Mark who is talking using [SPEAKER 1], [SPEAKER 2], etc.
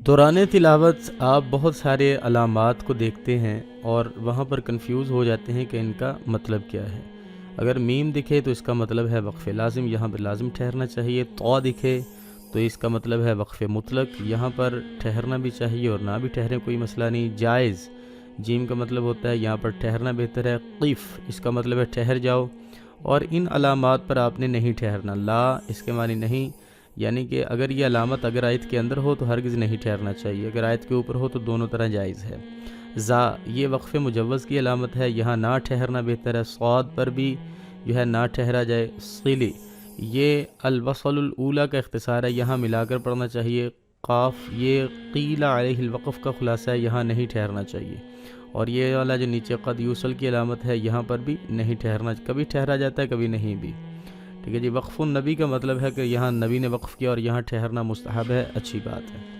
[SPEAKER 1] दौरान तिलावत आप बहुत सारे अलामात को देखते हैं और वहाँ पर कंफ्यूज हो जाते हैं कि इनका मतलब क्या है। अगर मीम दिखे तो इसका मतलब है वक्फ़े लाजिम, यहाँ पर लाजिम ठहरना चाहिए। तौ दिखे तो इसका मतलब है वक्फ़े मुतलक, यहाँ पर ठहरना भी चाहिए और ना भी ठहरे कोई मसला नहीं। जायज़ जीम का मतलब होता है यहाँ पर ठहरना बेहतर है। क़िफ़ इसका मतलब है ठहर जाओ, और इन अलामात पर आपने नहीं ठहरना। ला इसके मानी नहीं, यानी कि अगर ये अलामत अगर आयत के अंदर हो तो हरगिज़ नहीं ठहरना चाहिए, अगर आयत के ऊपर हो तो दोनों तरह जायज़ है। ज़ा ये वक्फ़े मुजव्वज़ की अलामत है, यहाँ ना ठहरना बेहतर है। सौद पर भी जो है ना ठहरा जाए। सिली ये अलवसलुल ऊला का इख्तिसार है, यहाँ मिलाकर पढ़ना चाहिए। क़ाफ़ ये क़ीला अलैहिल वक़फ़ का खुलासा है, यहाँ नहीं ठहरना चाहिए। और ये वाला जो नीचे क़द यूसल की अलामत है, यहाँ पर भी नहीं ठहरना, कभी ठहरा जाता है कभी नहीं भी। ठीक है जी। वक्फ़ुन नबी का मतलब है कि यहाँ नबी ने वक्फ़ किया और यहाँ ठहरना मुस्तहब है, अच्छी बात है।